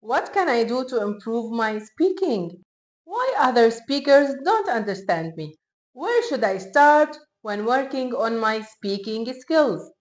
What can I do to improve my speaking? Why other speakers don't understand me? Where should I start when working on my speaking skills?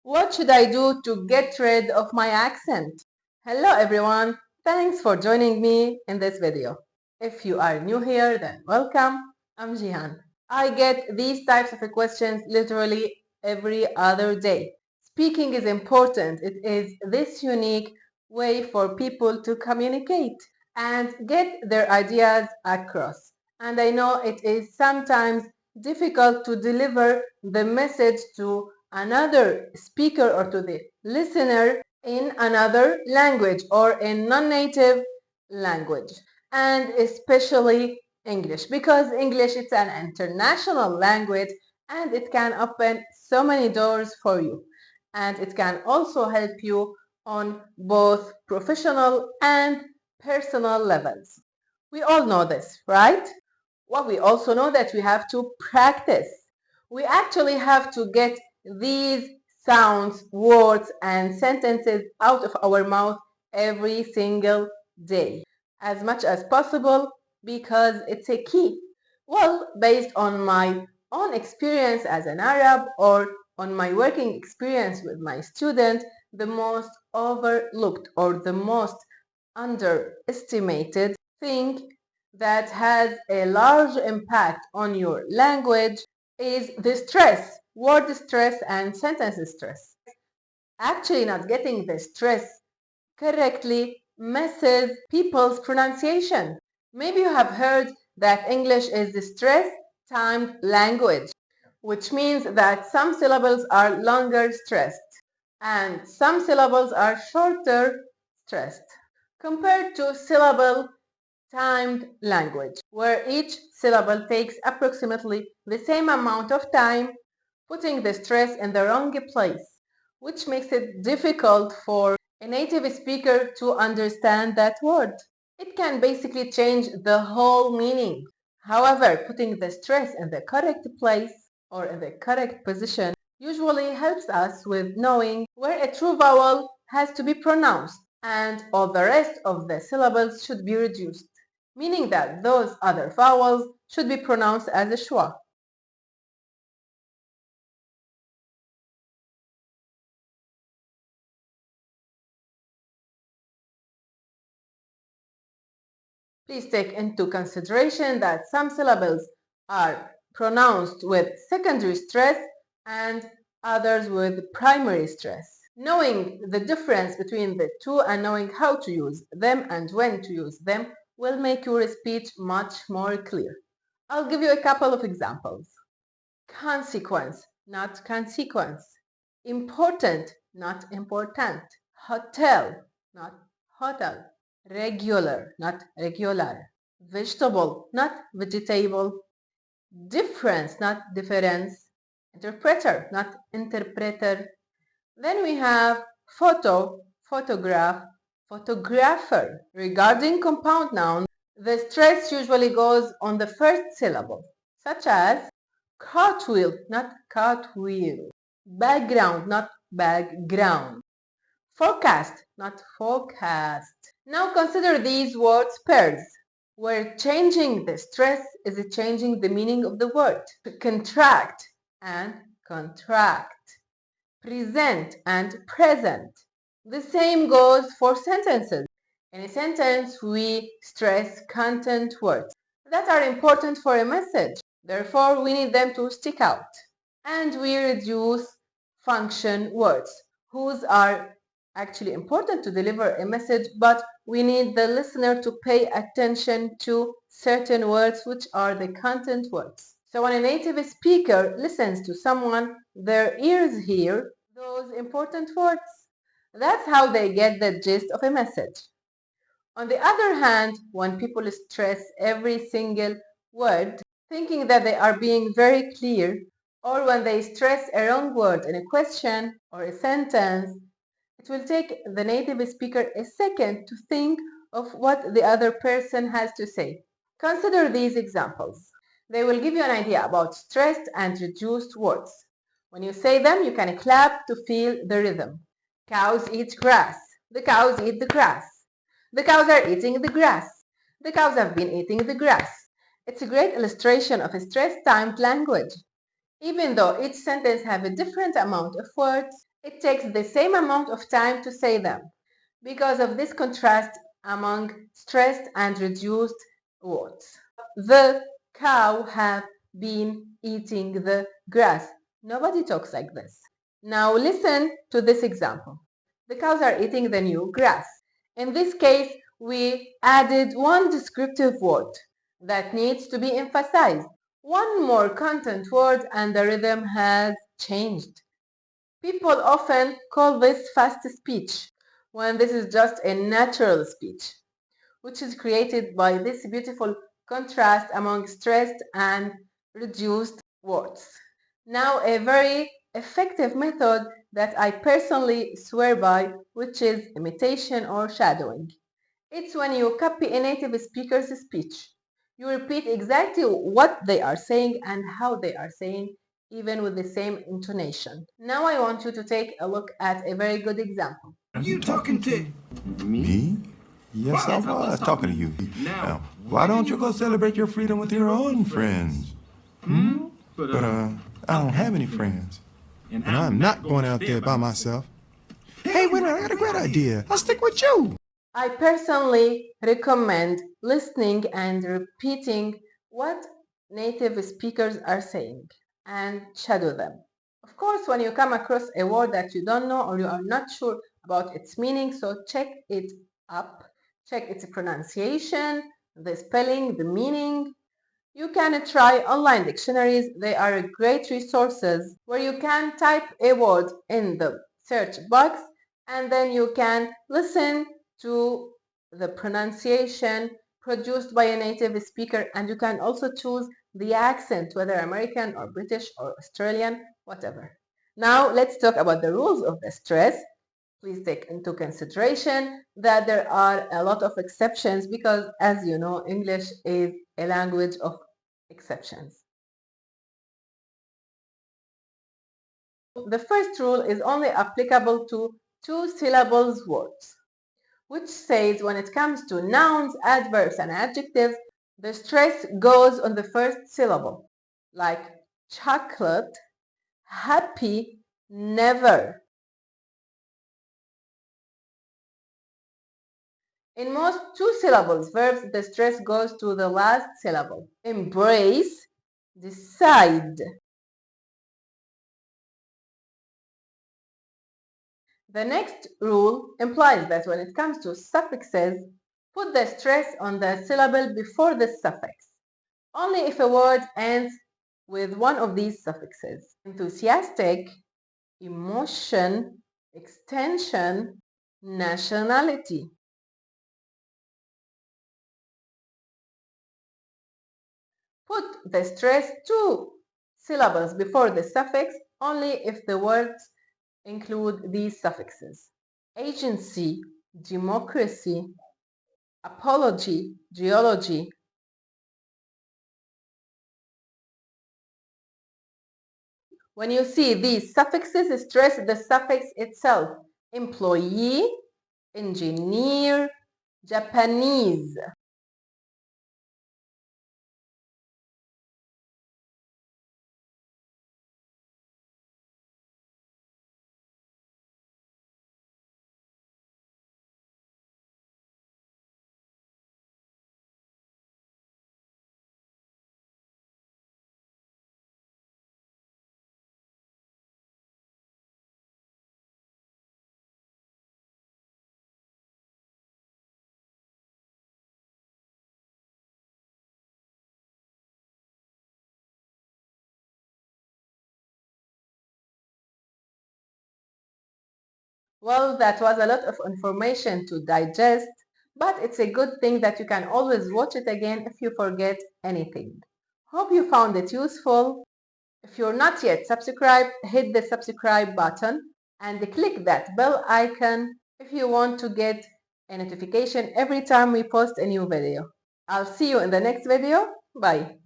What should I do to get rid of my accent? Hello everyone, thanks for joining me in this video. If you are new here, then welcome. I'm Jeihan. I get these types of questions literally every other day. Speaking is important. It is this unique way for people to communicate and get their ideas across. And I know it is sometimes difficult to deliver the message to another speaker or to the listener in another language or in non-native language, and especially English, because English is an international language and it can open so many doors for you, and it can also help you on both professional and personal levels. We all know this, right? Well, we also know that we have to practice. We actually have to get these sounds, words, and sentences out of our mouth every single day, as much as possible, because it's a key. Well, based on my own experience as an Arab or on my working experience with my student, the most overlooked or the most underestimated thing that has a large impact on your language is the stress, word stress and sentence stress. Actually, not getting the stress correctly messes people's pronunciation. Maybe you have heard that English is the stress-timed language, which means that some syllables are longer stressed and some syllables are shorter stressed, compared to syllable timed language, where each syllable takes approximately the same amount of time, putting the stress in the wrong place, which makes it difficult for a native speaker to understand that word. It can basically change the whole meaning. However, putting the stress in the correct place or in the correct position usually helps us with knowing where a true vowel has to be pronounced, and all the rest of the syllables should be reduced, meaning that those other vowels should be pronounced as a schwa. Please take into consideration that some syllables are pronounced with secondary stress and others with primary stress. Knowing the difference between the two and knowing how to use them and when to use them will make your speech much more clear. I'll give you a couple of examples. Consequence, not consequence. Important, not important. Hotel, not hotel. Regular, not regular. Vegetable, not vegetable. Difference, not difference. Interpreter, not interpreter. Then we have photo, photograph, photographer. Regarding compound nouns, the stress usually goes on the first syllable, such as cartwheel, not cartwheel. Background, not background. Forecast, not forecast. Now consider these words pairs, where changing the stress is changing the meaning of the word. Contract and contract. Present and present. The same goes for sentences. In a sentence, we stress content words that are important for a message. Therefore, we need them to stick out. And we reduce function words, whose are actually important to deliver a message, but we need the listener to pay attention to certain words, which are the content words. So when a native speaker listens to someone, their ears hear those important words. That's how they get the gist of a message. On the other hand, when people stress every single word, thinking that they are being very clear, or when they stress a wrong word in a question or a sentence, it will take the native speaker a second to think of what the other person has to say. Consider these examples. They will give you an idea about stressed and reduced words. When you say them, you can clap to feel the rhythm. Cows eat grass. The cows eat the grass. The cows are eating the grass. The cows have been eating the grass. It's a great illustration of a stress-timed language. Even though each sentence has a different amount of words, it takes the same amount of time to say them because of this contrast among stressed and reduced words. The cow have been eating the grass. Nobody talks like this. Now listen to this example. The cows are eating the new grass. In this case, we added one descriptive word that needs to be emphasized. One more content word and the rhythm has changed. People often call this fast speech when this is just a natural speech, which is created by this beautiful contrast among stressed and reduced words. Now, a very effective method that I personally swear by, which is imitation or shadowing. It's when you copy a native speaker's speech. You repeat exactly what they are saying and how they are saying, even with the same intonation. Now I want you to take a look at a very good example. Are you talking to Me? Yes, I was talking to you. Now, why don't you go celebrate your freedom with your own friends? But I don't have any friends. And I'm not going out there by myself. Hey, wait a minute, I got a great idea. I'll stick with you. I personally recommend listening and repeating what native speakers are saying and shadow them. Of course, when you come across a word that you don't know or you are not sure about its meaning, so check it up, check its pronunciation, the spelling, the meaning. You can try online dictionaries. They are great resources where you can type a word in the search box and then you can listen to the pronunciation produced by a native speaker, and you can also choose the accent, whether American or British or Australian, whatever. Now let's talk about the rules of the stress. Please take into consideration that there are a lot of exceptions because, as you know, English is a language of exceptions. The first rule is only applicable to two syllables words, which says when it comes to nouns, adverbs, and adjectives, the stress goes on the first syllable, like chocolate, happy, never. In most two-syllables verbs, the stress goes to the last syllable. Embrace, decide. The next rule implies that when it comes to suffixes, put the stress on the syllable before the suffix, only if a word ends with one of these suffixes. Enthusiastic, emotion, extension, nationality. Put the stress two syllables before the suffix only if the words include these suffixes. Agency, democracy, apology, geology. When you see these suffixes, stress the suffix itself. Employee, engineer, Japanese. Well, that was a lot of information to digest, but it's a good thing that you can always watch it again if you forget anything. Hope you found it useful. If you're not yet subscribed, hit the subscribe button and click that bell icon if you want to get a notification every time we post a new video. I'll see you in the next video. Bye.